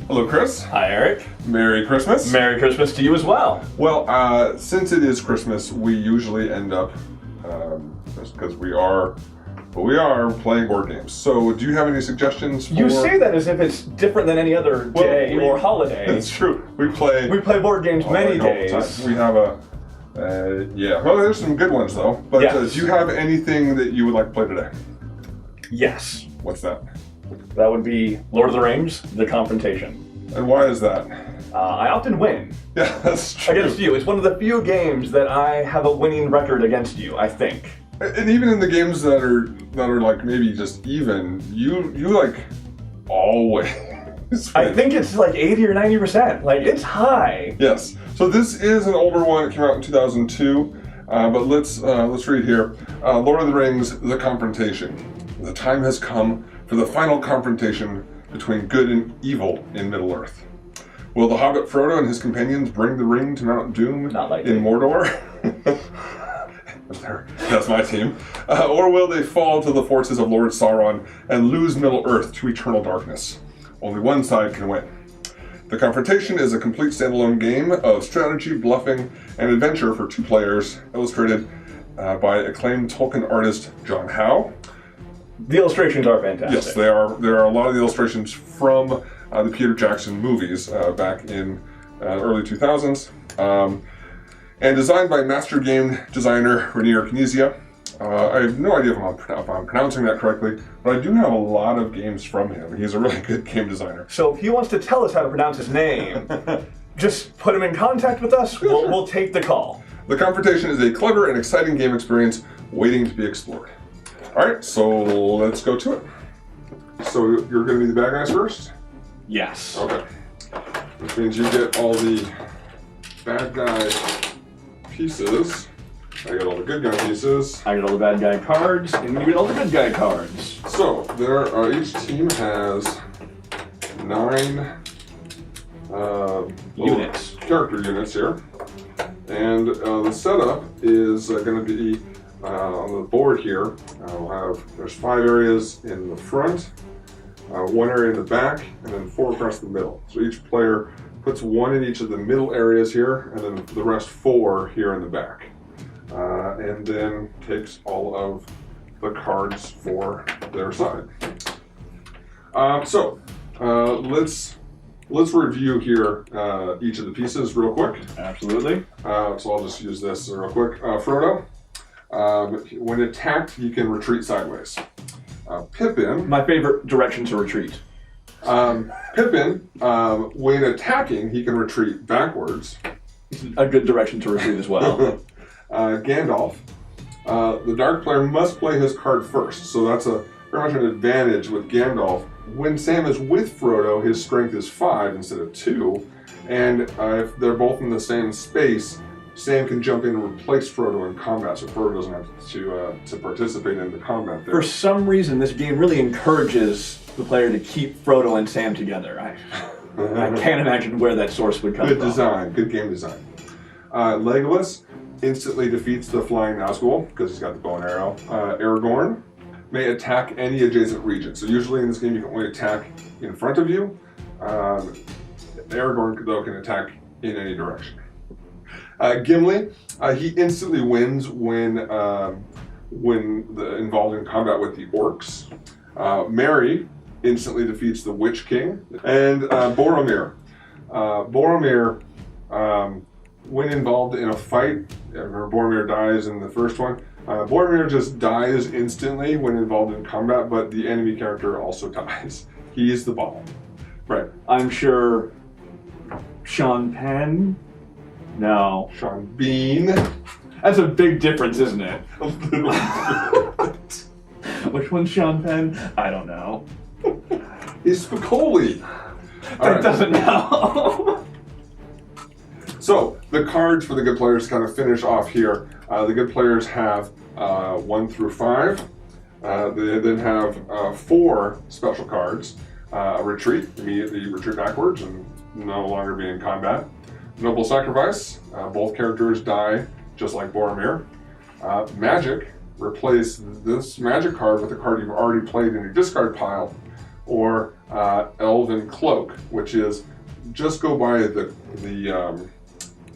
Hello, Chris. Hi, Eric. Merry Christmas. Merry Christmas to you as well. Well, since it is Christmas, we usually end up, just because we are playing board games. So, do you have any suggestions for... You say that as if it's different than any other day or holiday. It's true. We play board games many days. We have yeah. Well, there's some good ones though. But yes. Do you have anything that you would like to play today? Yes. What's that? That would be Lord of the Rings, The Confrontation. And why is that? I often win. Yeah, that's true. Against you. It's one of the few games that I have a winning record against you, I think. And even in the games that are like maybe just even, you like always win. I think it's like 80 or 90%. Like, it's high. Yes. So this is an older one. It came out in 2002. But let's read here. Lord of the Rings, The Confrontation. The time has come for the final confrontation between good and evil in Middle-earth. Will the hobbit Frodo and his companions bring the ring to Mount Doom in Mordor? That's my team. Or will they fall to the forces of Lord Sauron and lose Middle-earth to eternal darkness? Only one side can win. The Confrontation is a complete standalone game of strategy, bluffing, and adventure for 2 players, illustrated by acclaimed Tolkien artist John Howe. The illustrations are fantastic. Yes, they are. There are a lot of the illustrations from the Peter Jackson movies back in early 2000s. And designed by master game designer Reiner Knizia. I have no idea if I'm pronouncing that correctly, but I do have a lot of games from him. He's a really good game designer. So if he wants to tell us how to pronounce his name, just put him in contact with us. We'll take the call. The Confrontation is a clever and exciting game experience waiting to be explored. All right, so let's go to it. So you're going to be the bad guys first? Yes. Okay. Which means you get all the bad guy pieces. I get all the good guy pieces. I get all the bad guy cards, and you get all the good guy cards. So each team has 9 units, character units here, and the setup is going to be on the board here. There's 5 areas in the front, 1 area in the back, and then 4 across the middle. So each player puts 1 in each of the middle areas here, and then the rest 4 here in the back. And then takes all of the cards for their side. Let's review here each of the pieces real quick. Absolutely. So I'll just use this real quick. Frodo, when attacked, he can retreat sideways. Pippin, my favorite direction to retreat. Pippin, when attacking, he can retreat backwards. A good direction to retreat as well. Gandalf, the dark player must play his card first, so that's very much an advantage with Gandalf. When Sam is with Frodo, his strength is 5 instead of 2, and if they're both in the same space, Sam can jump in and replace Frodo in combat, so Frodo doesn't have to participate in the combat there. For some reason, this game really encourages the player to keep Frodo and Sam together. I can't imagine where that source would come from. Good design, good game design. Legolas instantly defeats the flying Nazgul because he's got the bow and arrow. Aragorn may attack any adjacent region. So usually in this game you can only attack in front of you. Aragorn though can attack in any direction. Gimli, he instantly wins when involved in combat with the orcs. Merry instantly defeats the Witch King. And Boromir. Boromir, when involved in a fight, remember Boromir dies in the first one. Boromir just dies instantly when involved in combat, but the enemy character also dies. He's the bomb. Right. I'm sure Sean Penn? No. Sean Bean. That's a big difference, isn't it? A little bit. Which one's Sean Penn? I don't know. He's Spicoli. That doesn't know. So, the cards for the good players kind of finish off here. The good players have 1 through 5. They then have 4 special cards. Retreat, immediately retreat backwards and no longer be in combat. Noble Sacrifice, both characters die just like Boromir. Magic, replace this magic card with a card you've already played in your discard pile. Or Elven Cloak, which is just go by the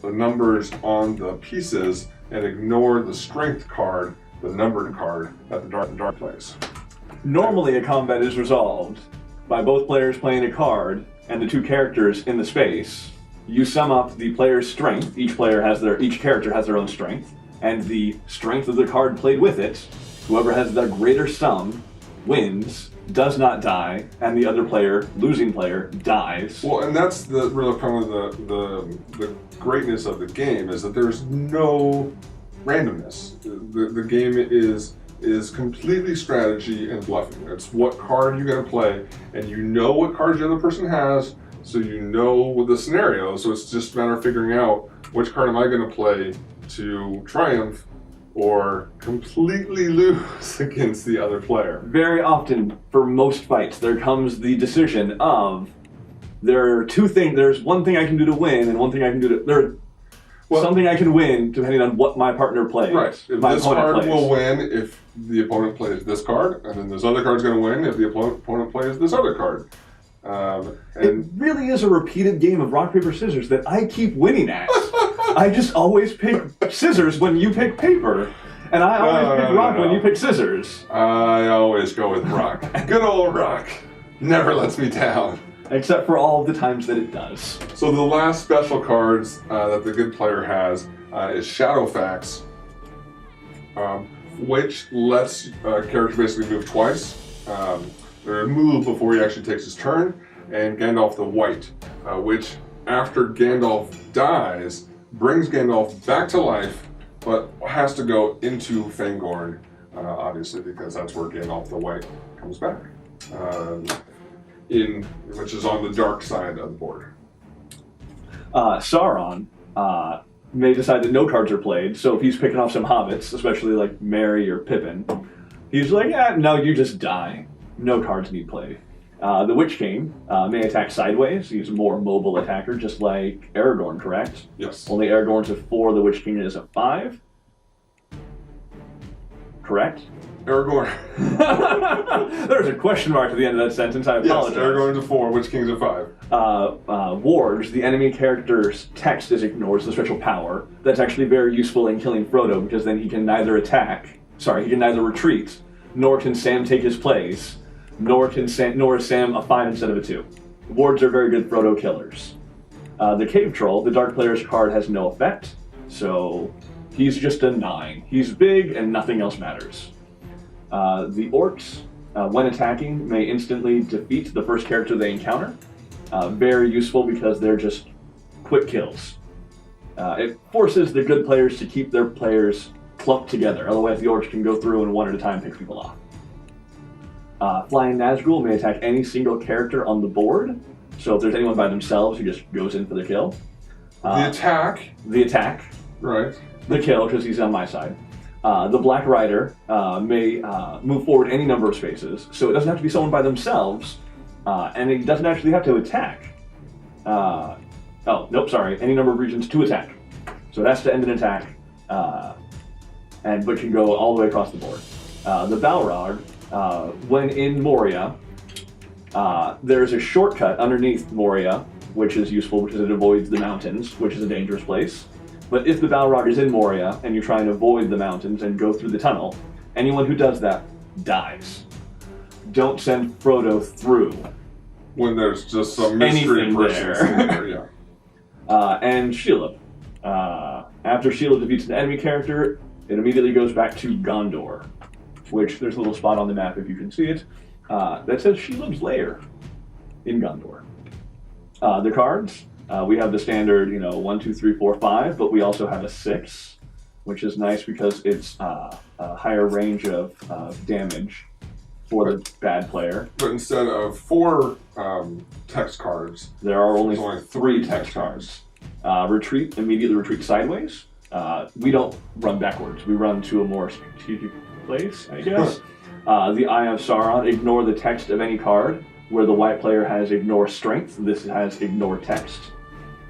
numbers on the pieces and ignore the strength card, the numbered card that the dark plays. Normally, a combat is resolved by both players playing a card and the two characters in the space. You sum up the player's strength. Each character has their own strength, and the strength of the card played with it. Whoever has the greater sum wins, does not die, and the other player, losing player, dies. Well, and that's the real kind of the greatness of the game, is that there's no randomness. The game is completely strategy and bluffing. It's what card you're going to play, and you know what cards the other person has, so you know the scenario. So it's just a matter of figuring out which card am I going to play to triumph or completely lose against the other player. Very often, for most fights, there comes the decision of there are two things. There's one thing I can do to win, and one thing I can do to. Something I can win depending on what my partner plays. Right. If my this opponent card plays. will win if the opponent plays this card, and then this other card's going to win if the opponent plays this other card. It really is a repeated game of rock, paper, scissors that I keep winning at. I just always pick scissors when you pick paper. And I always pick rock when you pick scissors. I always go with rock. Good old rock. Never lets me down. Except for all of the times that it does. So the last special cards that the good player has is Shadowfax, which lets a character basically move twice. Or move before he actually takes his turn. And Gandalf the White, which after Gandalf dies, brings Gandalf back to life, but has to go into Fangorn, obviously, because that's where Gandalf the White comes back, which is on the dark side of the board. Sauron may decide that no cards are played, so if he's picking off some hobbits, especially like Merry or Pippin, he's like, no, you just die. No cards need played. The Witch King may attack sideways. He's a more mobile attacker, just like Aragorn, correct? Yes. Only Aragorn's a 4, the Witch King is a 5. Correct? Aragorn. There's a question mark at the end of that sentence, I apologize. Yes, Aragorn's a 4, Witch King's a 5. Wards, the enemy character's text is ignored, the special power. That's actually very useful in killing Frodo, because then he can neither retreat, nor can Sam take his place. Nor is Sam a 5 instead of a 2. Wards are very good Frodo killers. The Cave Troll, the Dark player's card has no effect, so he's just a 9. He's big and nothing else matters. The Orcs, when attacking, may instantly defeat the first character they encounter. Very useful because they're just quick kills. It forces the good players to keep their players clumped together, otherwise the Orcs can go through and one at a time pick people off. Flying Nazgul may attack any single character on the board, so if there's anyone by themselves, he just goes in for the kill. The attack. Right. The kill, because he's on my side. The Black Rider may move forward any number of spaces, so it doesn't have to be someone by themselves, and it doesn't actually have to attack. Any number of regions to attack. So it has to end an attack, but can go all the way across the board. The Balrog, when in Moria, there's a shortcut underneath Moria, which is useful because it avoids the mountains, which is a dangerous place. But if the Balrog is in Moria and you try and avoid the mountains and go through the tunnel, anyone who does that dies. Don't send Frodo through. When there's just some mystery person there, yeah. And Shelob. After Shelob defeats an enemy character, it immediately goes back to Gondor, which there's a little spot on the map if you can see it, that says Shelob's lair in Gondor. The cards, we have the standard, 1, 2, 3, 4, 5, but we also have a 6, which is nice because it's a higher range of damage for the bad player. But instead of 4 text cards, there are only there's 3 text cards. Immediately retreat sideways. We don't run backwards. We run to a more strategic place, I guess. The Eye of Sauron, ignore the text of any card. Where the white player has ignore strength, this has ignore text.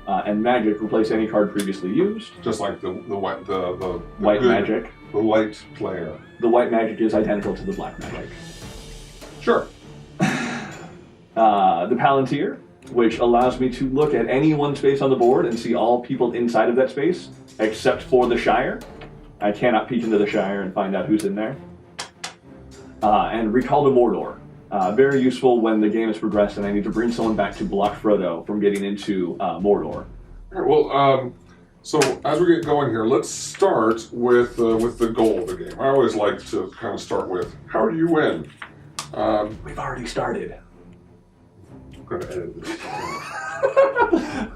And magic, replace any card previously used. Just like the white the White good, magic. the light player. The white magic is identical to the black magic. Sure. The Palantir, which allows me to look at any one space on the board and see all people inside of that space, except for the Shire. I cannot peek into the Shire and find out who's in there. And Recall to Mordor. Very useful when the game has progressed and I need to bring someone back to block Frodo from getting into Mordor. All right, well, so as we get going here, let's start with the goal of the game. I always like to kind of start with, how do you win? We've already started. I'm going to edit this.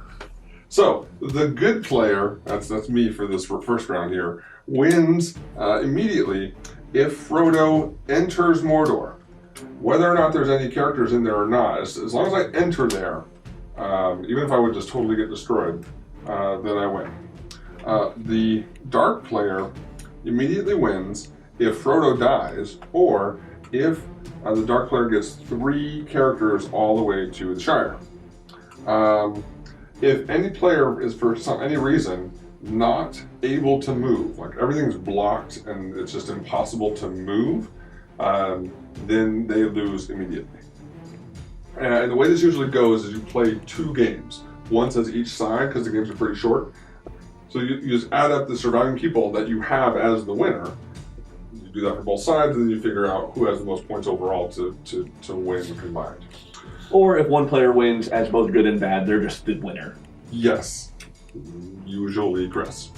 So, the good player, that's me for this first round here, wins immediately if Frodo enters Mordor. Whether or not there's any characters in there or not, as long as I enter there, even if I would just totally get destroyed, then I win. The dark player immediately wins if Frodo dies, or if the dark player gets 3 characters all the way to the Shire. If any player is for any reason not able to move, like everything's blocked and it's just impossible to move, then they lose immediately. And the way this usually goes is you play 2 games, once as each side, because the games are pretty short. So you just add up the surviving people that you have as the winner. You do that for both sides, and then you figure out who has the most points overall to win combined. Or if one player wins as both good and bad, they're just the winner. Yes, usually Chris.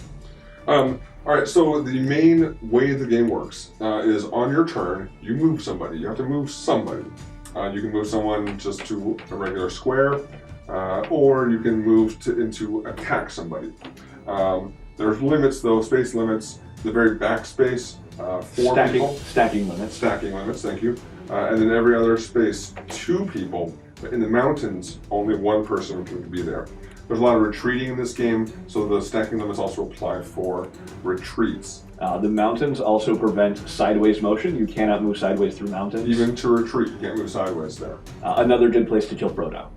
All right, so the main way the game works is on your turn, you move somebody. You have to move somebody. You can move someone just to a regular square, or you can move into attack somebody. There's limits though, space limits. The very back space, 4 people. Stacking limits. Stacking limits, thank you. And then every other space, 2 people. In the mountains, only 1 person can be there. There's a lot of retreating in this game, so the stacking limits also apply for retreats. The mountains also prevent sideways motion. You cannot move sideways through mountains. Even to retreat, you can't move sideways there. Another good place to kill Frodo.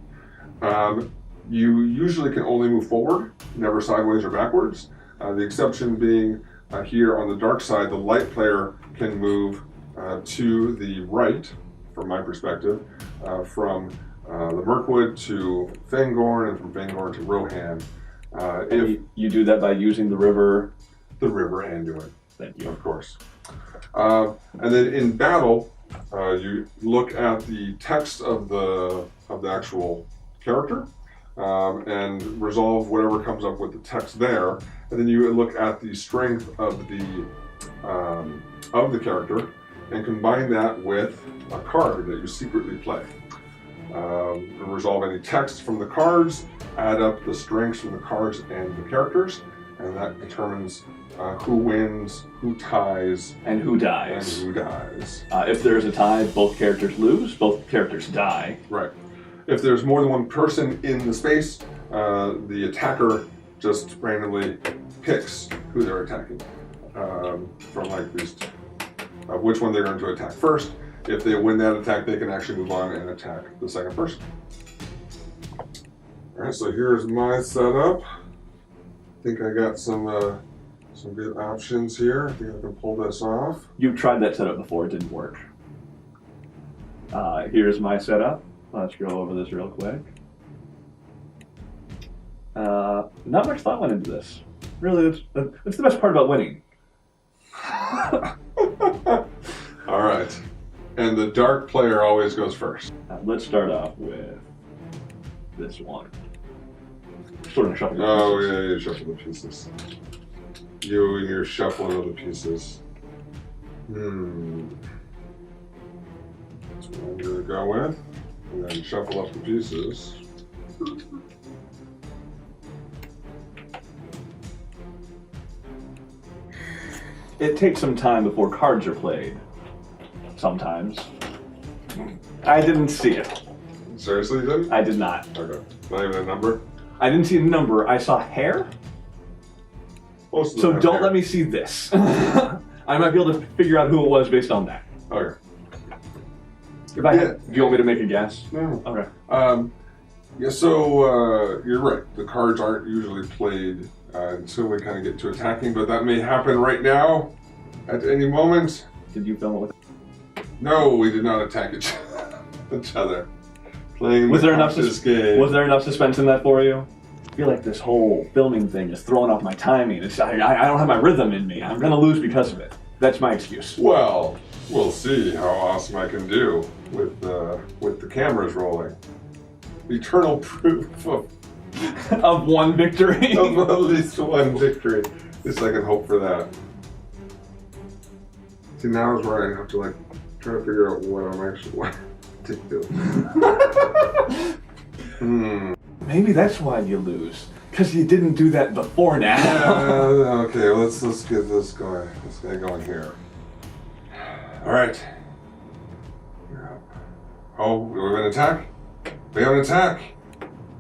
You usually can only move forward, never sideways or backwards. The exception being here on the dark side, the light player can move to the right, from my perspective, from the Mirkwood to Fangorn, and from Fangorn to Rohan. If you do that by using the river. The river Anduin. Thank you. Of course. And then in battle, you look at the text of the actual character and resolve whatever comes up with the text there, and then you look at the strength of the character and combine that with a card that you secretly play. Resolve any text from the cards, add up the strengths from the cards and the characters, and that determines who wins, who ties, and who dies. If there's a tie, both characters lose, both characters die. Right. If there's more than 1 person in the space, the attacker just randomly picks who they're attacking from like these, which one they're going to attack first. If they win that attack, they can actually move on and attack the second person. All right, so here's my setup. I think I got some good options here. I think I can pull this off. You've tried that setup before, it didn't work. Here's my setup. Let's go over this real quick. Not much thought went into this. Really, that's the best part about winning. All right. And the dark player always goes first. Let's start off with this one. Sort of shuffle the pieces. Oh, yeah, you shuffle the pieces. You and your shuffling of the pieces. That's what I'm going to go with. And then shuffle up the pieces. It takes some time before cards are played. Sometimes. I didn't see it. Seriously, you didn't? I did not. Okay. Not even a number? I didn't see a number. I saw hair. Most of them So have don't hair. let me see this. I might be able to figure out who it was based on that. Okay. If I had, do you want me to make a guess? No. Okay. Yeah, so you're right. The cards aren't usually played until we kind of get to attacking, but that may happen right now, at any moment. Did you film it with? No, we did not attack each other. Playing Was there enough game. Was there enough suspense in that for you? I feel like this whole filming thing is throwing off my timing. I don't have my rhythm in me. I'm gonna lose because of it. That's my excuse. Well, we'll see how awesome I can do with the cameras rolling. Eternal proof Of one victory. of at least one victory. At least I can hope for that. See, now is where I have to like try to figure out what I'm actually wanting to do. Maybe that's why you lose. Because you didn't do that before now. Okay, let's get this going. Let's get going here. All right. You're up. Oh, we have an attack? We have an attack.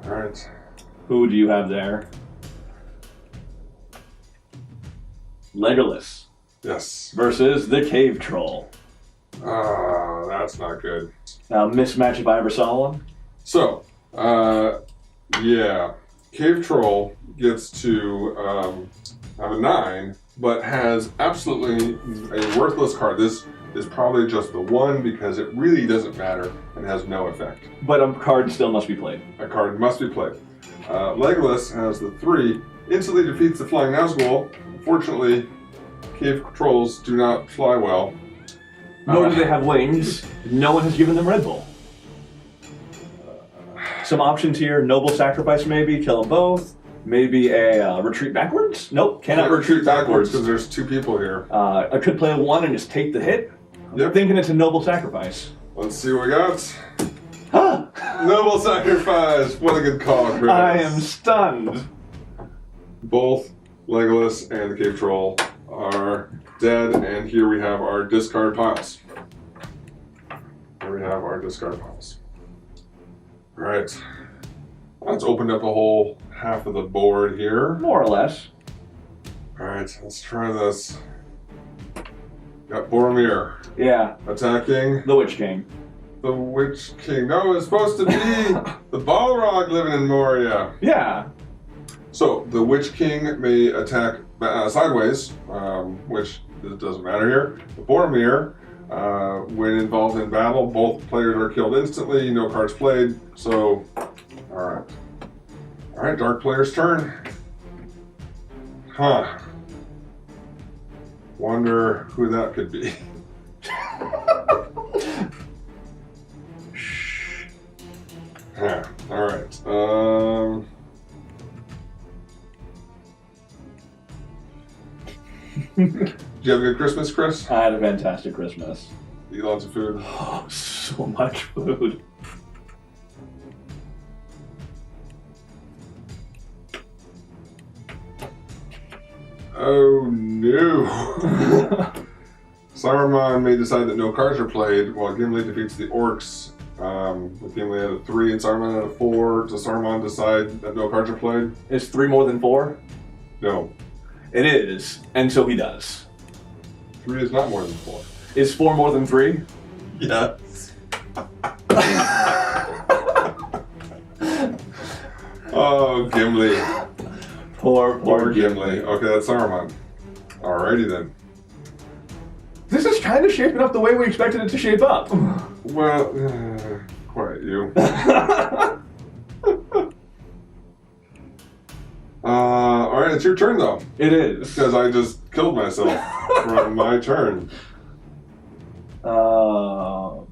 All right. Who do you have there? Legolas Yes. versus the cave troll. That's not good. Mismatch if I ever saw one. So, yeah, Cave Troll gets to have a 9, but has absolutely a worthless card. This is probably just the 1 because it really doesn't matter and has no effect. But a card still must be played. A card must be played. Legolas has the 3, instantly defeats the Flying Nazgul. Unfortunately, Cave Trolls do not fly well. Nor do they have wings. No one has given them Red Bull. Some options here: noble sacrifice, maybe kill them both. Maybe a retreat backwards. Nope, cannot retreat backwards because there's 2 people here. I could play a 1 and just take the hit. Yep. I'm thinking it's a noble sacrifice. Let's see what we got. Huh! Noble sacrifice. What a good call, Chris. I am stunned. Both Legolas and the Cave Troll are dead, and here we have our discard piles. Here we have our discard piles. All right. Let's open up a whole half of the board here. More or less. All right, let's try this. Got Boromir Yeah, attacking the Witch King. the Witch King. No, it's supposed to be the Balrog living in Moria. Yeah. So the Witch King may attack sideways, which doesn't matter here. The Boromir, when involved in battle, both players are killed instantly. No cards played. So, all right, dark player's turn. Huh. Wonder who that could be. Yeah. All right. Did you have a good Christmas, Chris? I had a fantastic Christmas. Eat lots of food. Oh, so much food. Oh no. Saruman may decide that no cards are played while Gimli defeats the orcs. With Gimli at a 3 and Saruman at a 4, does Saruman decide that no cards are played? Is 3 more than 4? No. It is, and so he does. 3 is not more than 4. Is 4 more than 3? Yes. Oh, Gimli. Poor Gimli. Okay, that's Saruman. Alrighty then. This is kind of shaping up the way we expected it to shape up. Well, quiet you. Alright, it's your turn though. It is. Because I just killed myself from my turn. Alright,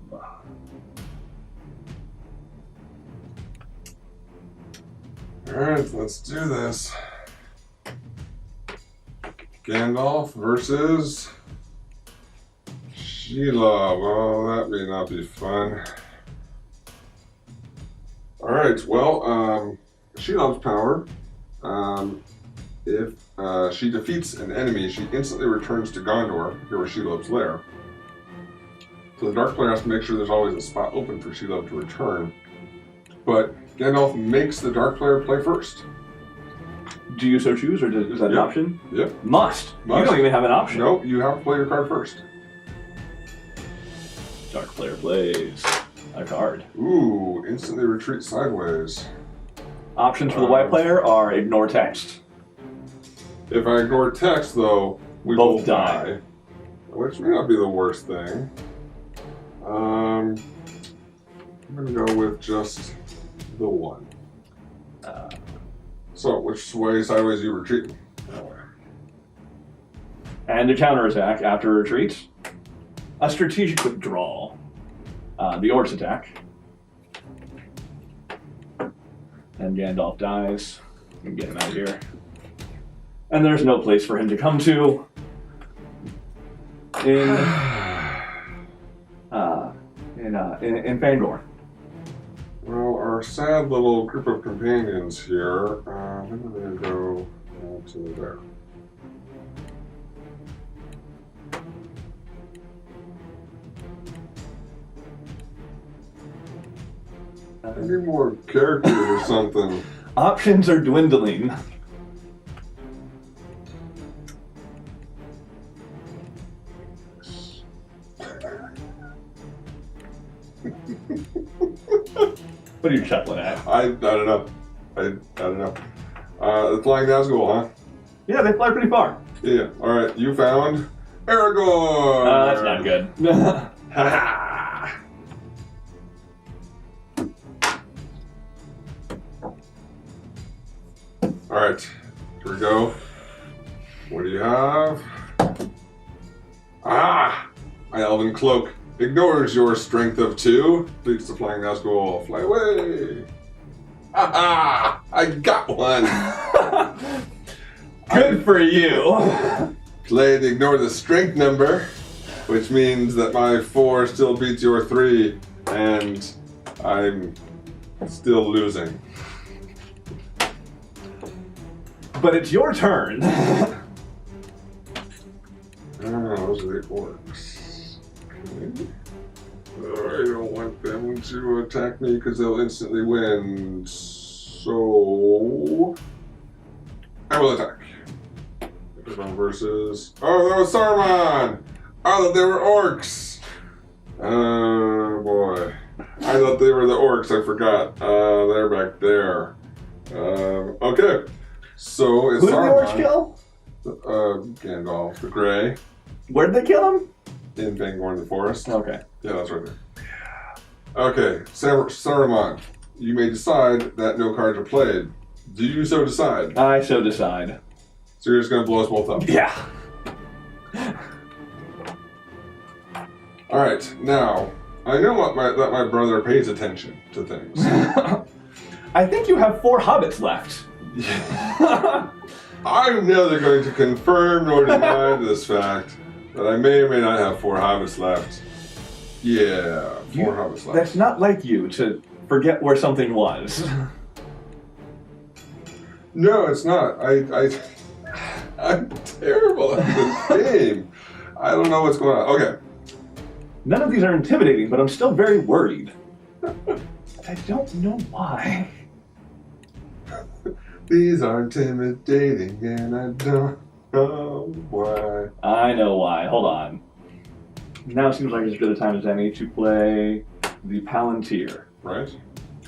let's do this. Gandalf versus Sheila. Well, that may not be fun. Alright, well, Sheila's power. If she defeats an enemy, she instantly returns to Gondor, here where Shelob's lair. So the dark player has to make sure there's always a spot open for Shelob to return. But Gandalf makes the dark player play first. Do you so choose, or is that an option? Yep. Must. You don't even have an option. No, you have to play your card first. Dark player plays a card. Ooh, instantly retreat sideways. Options for the white player are ignore text. If I ignore text, though, we Both both die. die. Which may not be the worst thing. I'm gonna go with just the one. So, which way sideways you retreat? And a counterattack after retreat. A strategic withdrawal. The orcs attack. And Gandalf dies. We can get him out of here. And there's no place for him to come to. In Fangor. Well, our sad little group of companions here, I'm gonna go to there. I need more characters or something. Options are dwindling. What are you chuckling at? I don't know. I don't know. The Flying Nazgul, huh? Yeah, they fly pretty far. Yeah. All right. You found Aragorn. That's not good. All right. Here we go. What do you have? Ah! My elven cloak ignores your strength of 2. Please the Flying Nazgul. Fly away. Ah! I got one. Good for you. Played ignore the strength number, which means that my 4 still beats your 3, and I'm still losing. But it's your turn. Oh, those are the orcs. Okay. I don't want them to attack me because they'll instantly win. So I will attack. Versus. Oh, that was Saruman! I thought they were orcs! Oh boy. I thought they were the orcs, I forgot. They're back there. Okay. So it's Who did the Saruman. orcs kill? Gandalf, the Grey, Where did they kill him? in Fangorn the Forest. Okay. Yeah, that's right there. Okay, Saruman, you may decide that no cards are played. Do you so decide? I so decide. So you're just going to blow us both up? Yeah. Alright, now, I know that my brother pays attention to things. I think you have 4 hobbits left. I'm neither going to confirm nor deny this fact that I may or may not have 4 hobbits left. Yeah, 4 hobbits left. That's not like you to forget where something was. No, it's not. I'm terrible at this game. I don't know what's going on. Okay. None of these are intimidating, but I'm still very worried. I don't know why. These are intimidating and I don't know why. I know why. Hold on. Now seems like as good a time as any to play the Palantir. Right?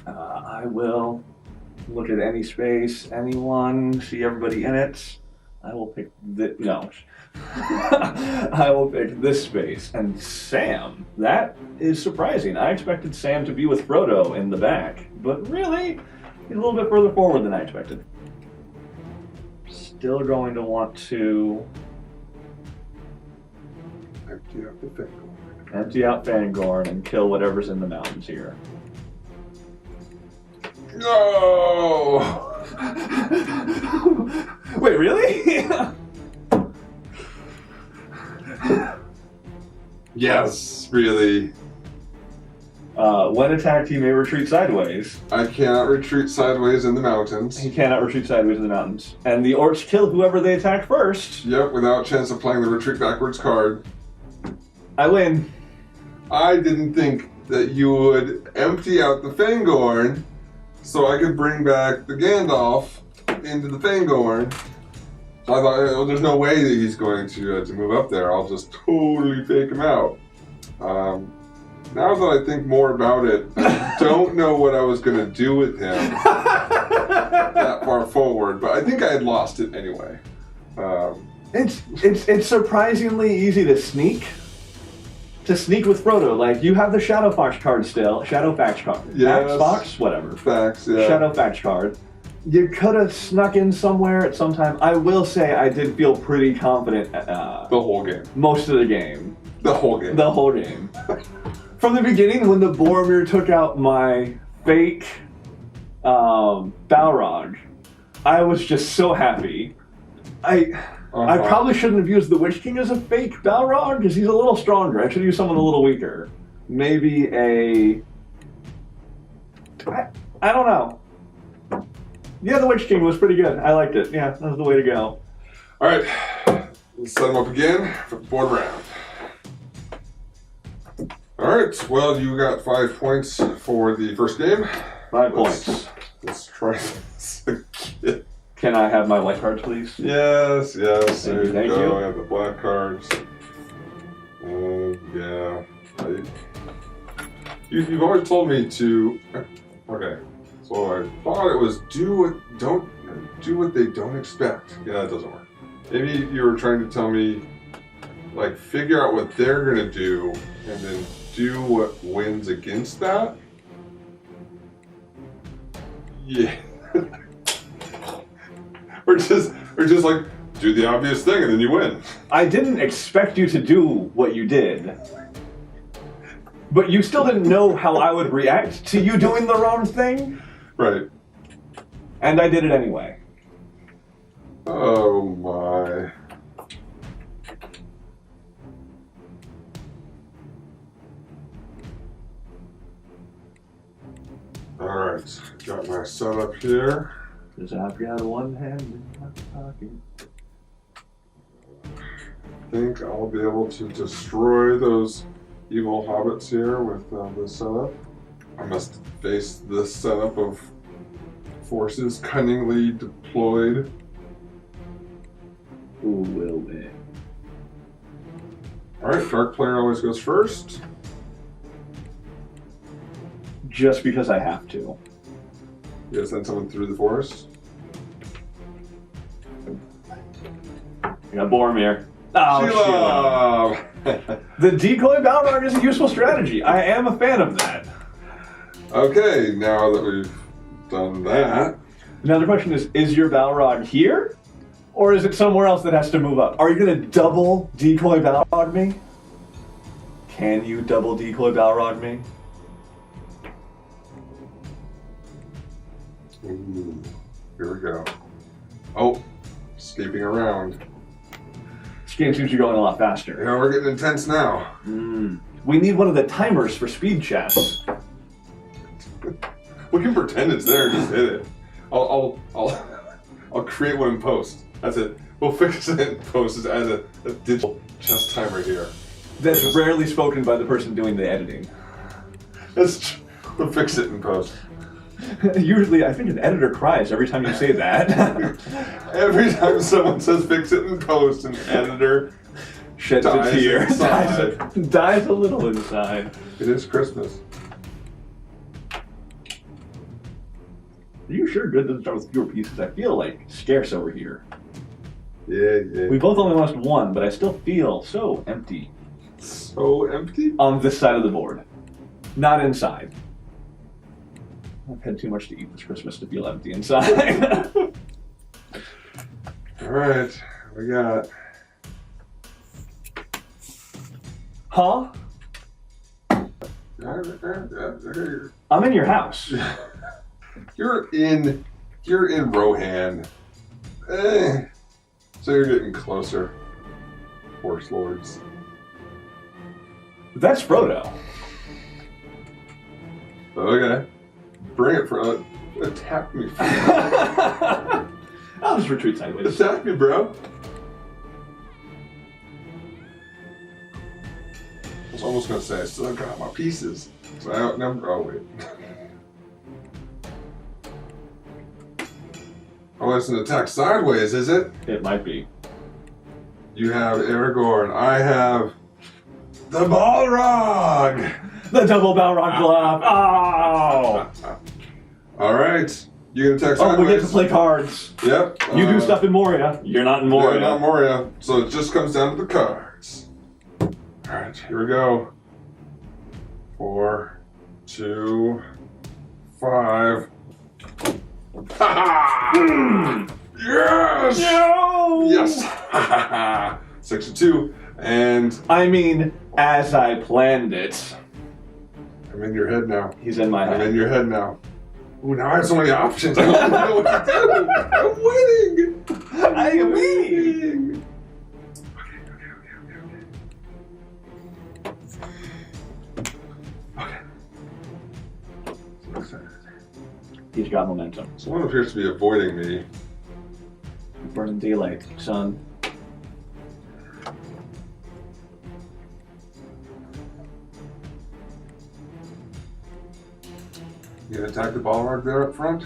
I will look at any space, anyone, see everybody in it. I will pick this. No. I will pick this space. And Sam. That is surprising. I expected Sam to be with Frodo in the back. But really, he's a little bit further forward than I expected. Still going to want to Empty out the Fangorn. empty out Fangorn and kill whatever's in the mountains here. No! Wait, really? Yes, really. When attacked, he may retreat sideways. I cannot retreat sideways in the mountains. He cannot retreat sideways in the mountains. And the orcs kill whoever they attack first. Yep, without chance of playing the retreat backwards card. I win. I didn't think that you would empty out the Fangorn so I could bring back the Gandalf into the Fangorn. So I thought, oh, there's no way that he's going to move up there. I'll just totally fake him out. Now that I think more about it, I don't know what I was going to do with him that far forward, but I think I had lost it anyway. It's surprisingly easy to sneak. To sneak with Frodo, like you have the Shadowfax card still. Shadowfax card. Yes. Fox, whatever. Facts, yeah. Shadowfax card. You could have snuck in somewhere at some time. I will say I did feel pretty confident. The whole game. Most of the game. The whole game. The whole game. From the beginning, when the Boromir took out my fake Balrog, I was just so happy. I probably shouldn't have used the Witch King as a fake Balrog, because he's a little stronger. I should have used someone a little weaker. Maybe I don't know. Yeah, the Witch King was pretty good. I liked it. Yeah, that was the way to go. Alright, let's set them up again for the board round. Alright, well, you got 5 points for the first game. 5 points. Let's try this again. Can I have my white cards, please? Yes. There Thank you go. you. I have the black cards. Yeah. You've always told me to. Okay. So I thought it was do what they don't expect. Yeah, that doesn't work. Maybe you were trying to tell me, like, figure out what they're gonna do and then do what wins against that. Yeah. Or just like, do the obvious thing and then you win. I didn't expect you to do what you did. But you still didn't know how I would react to you doing the wrong thing? Right. And I did it anyway. Oh my. Alright, got my setup here. Because I've got one hand in my pocket. I think I'll be able to destroy those evil hobbits here with this setup. I must face this setup of forces cunningly deployed. Who will win? Alright, dark player always goes first. Just because I have to. You gotta send someone through the forest. I got Boromir. Oh, Sheila! The decoy Balrog is a useful strategy. I am a fan of that. Okay, now that we've done that. Now the question is your Balrog here? Or is it somewhere else that has to move up? Are you going to double decoy Balrog me? Can you double decoy Balrog me? Ooh, here we go. Oh, escaping around. This game seems to be going a lot faster. Yeah, we're getting intense now. We need one of the timers for speed chess. We can pretend it's there and just hit it. I'll create one in post. That's it. We'll fix it in post as a digital chess timer here. That's rarely spoken by the person doing the editing. We'll fix it in post. Usually, I think an editor cries every time you say that. Every time someone says fix it in post, an editor sheds a tear. inside. Dies a little inside. It is Christmas. Are you sure good doesn't start with fewer pieces? I feel like scarce over here. Yeah. We both only lost one, but I still feel so empty. So empty? On this side of the board. Not inside. I've had too much to eat this Christmas to feel empty inside. Alright, we got... Huh? I'm in your house. You're in Rohan. So you're getting closer. Horse lords. That's Frodo. Okay. Bring it, Frodo. Attack me, Frodo. I'll just retreat sideways. Attack me, bro. I was almost gonna say I still got my pieces. So I outnumber. Oh wait. Oh, it's an attack sideways, is it? It might be. You have Aragorn. I have the Balrog. The double Balrog glove. Oh! All right. You gonna attack Oh, sideways? we get to play cards. Yep. You do stuff in Moria. You're not in Moria. Yeah, not Moria. So it just comes down to the cards. All right, here we go. 4, 2, 5. Ha! Yes! No! Yes! 6 to 2. And I mean, as I planned it. I'm in your head now. He's in my I'm in head. your head now. Ooh, now I have so many options. I don't know what to do. I'm winning. I am winning. Okay. So excited. He's got momentum. Someone appears to be avoiding me. Burning daylight, son. You gonna attack the Balrog there up front?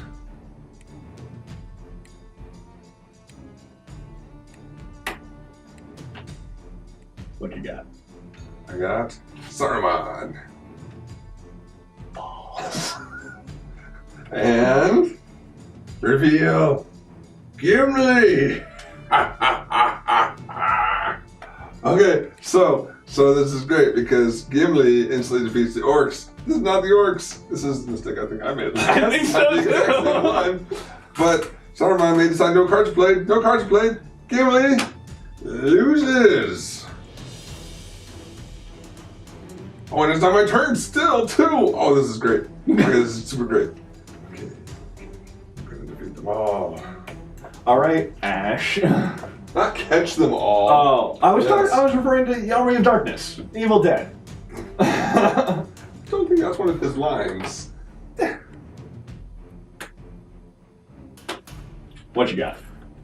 What you got? I got Saruman. Balls. And reveal Gimli. Okay, so this is great because Gimli instantly defeats the orcs. This is not the orcs. This is the mistake I think I made. I think so, Not the exact too. same one. But Saruman may decide no cards played. No cards played. Gimli loses. Oh, and it's on my turn still too. Oh, this is great. Okay, this is super great. Okay, I'm gonna defeat them all. All right, Ash. Not catch them all. Oh, I was Yes. I was referring to Yellow of Darkness, Evil Dead. I don't think that's one of his lines. What you got?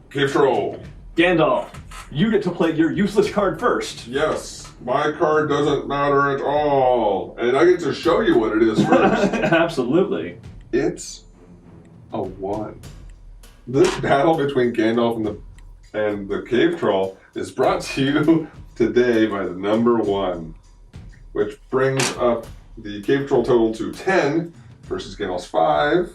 Cave Troll. Gandalf, you get to play your useless card first. Yes, my card doesn't matter at all. And I get to show you what it is first. Absolutely. It's a 1. This battle between Gandalf and the Cave Troll is brought to you today by the number 1, which brings up the Cave Troll total to 10 versus Gandalf's 5.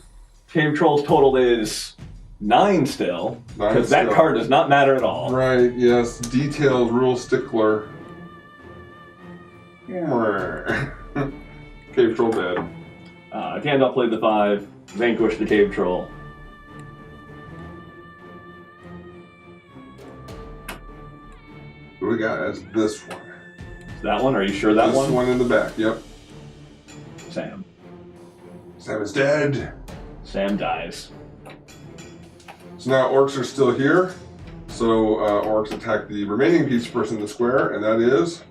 Cave Troll's total is 9 still, 9 because that still. card does not matter at all. Right, yes, detailed rule stickler. Cave Troll dead. Gandalf played the 5, vanquished the Cave Troll. What do we got? That's this one. That one? Are you sure that This one? one in the back, yep. Sam. Sam is dead. Sam dies. So now orcs are still here. So orcs attack the remaining pizza person in the square, and that is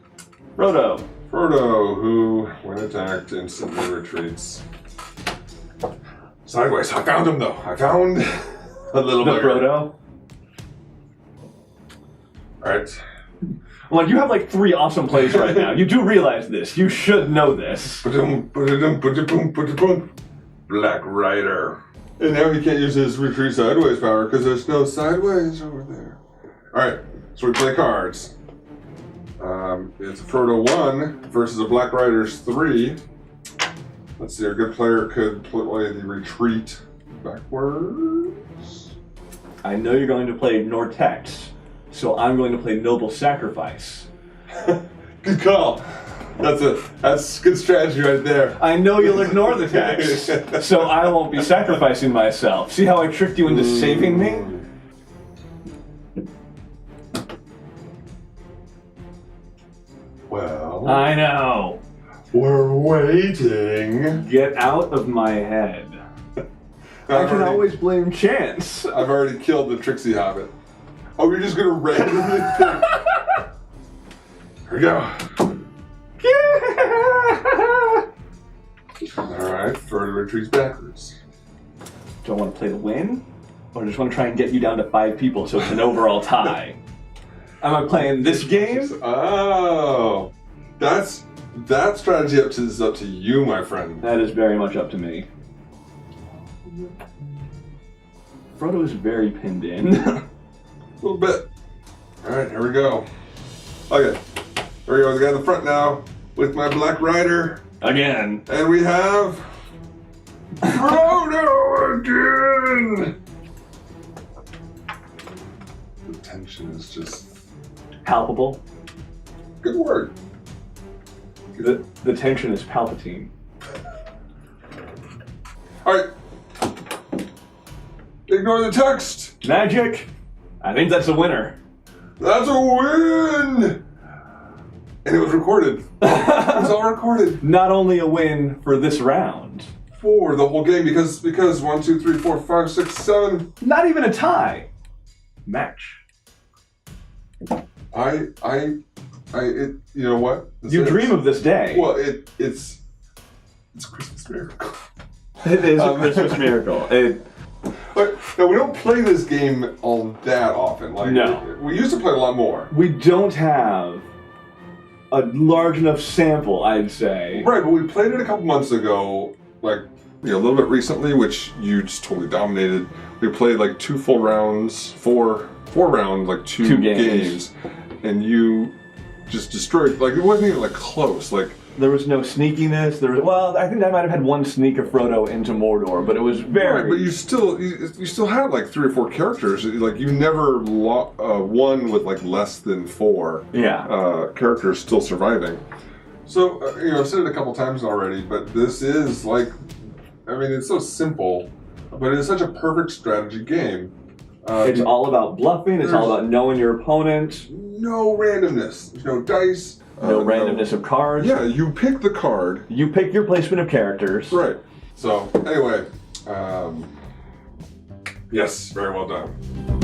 Frodo. Frodo, who, when attacked, instantly retreats. Sideways. I found him, though. I found a little The bugger. Frodo. Alright. Well, you have like 3 awesome plays right now. You do realize this. You should know this. Ba-dum, ba-da-dum, ba-da-boom, ba-da-boom. Black Rider. And now he can't use his retreat sideways power because there's no sideways over there. Alright, so we play cards. It's a Frodo 1 versus a Black Rider's 3. Let's see, a good player could play the retreat backwards. I know you're going to play Nortex, so I'm going to play Noble Sacrifice. Good call. That's good strategy right there. I know you'll ignore the text, so I won't be sacrificing myself. See how I tricked you into saving me? Well, I know. we're waiting. Get out of my head. I can always blame chance. I've already killed the Trixie Hobbit. Oh, you're just gonna randomly pick. Here we go. Alright, Frodo retreats backwards. Do I want to play to win? Or just want to try and get you down to 5 people so it's an overall tie? Am I playing this game? Oh, that strategy is up to you, my friend. That is very much up to me. Frodo is very pinned in. A little bit. Alright, here we go. Okay, here we go. The guy in the front now with my Black Rider. Again. And we have Frodo again. The tension is just Palpable. good word. The tension is Palpatine. All right. Ignore the text. Magic. I think that's a winner. That's a win. And it was recorded. It was all recorded Not only a win for this round, for the whole game because 1, 2, 3, 4, 5, 6, 7. not even a tie. Match. You know what? You dream of this day. Well, it's a Christmas miracle. It is a Christmas miracle. But no, we don't play this game all that often. Like No. we used to play a lot more. We don't have a large enough sample, I'd say. Right, but we played it a couple months ago, like a little bit recently, which you just totally dominated. We played like 2 full rounds, four rounds, like two games, and you just destroyed. Like it wasn't even like close. Like There was no sneakiness. I think I might have had one sneak of Frodo into Mordor, but it was very. Right, but you still had like 3 or 4 characters. Like you never won with like less than 4 characters still surviving. So I've said it a couple times already, but this is like, it's so simple, but it's such a perfect strategy game. It's all about bluffing. It's all about knowing your opponent. No randomness. There's no dice. No randomness of cards. Yeah, you pick the card. You pick your placement of characters. Right. So, anyway, yes, very well done.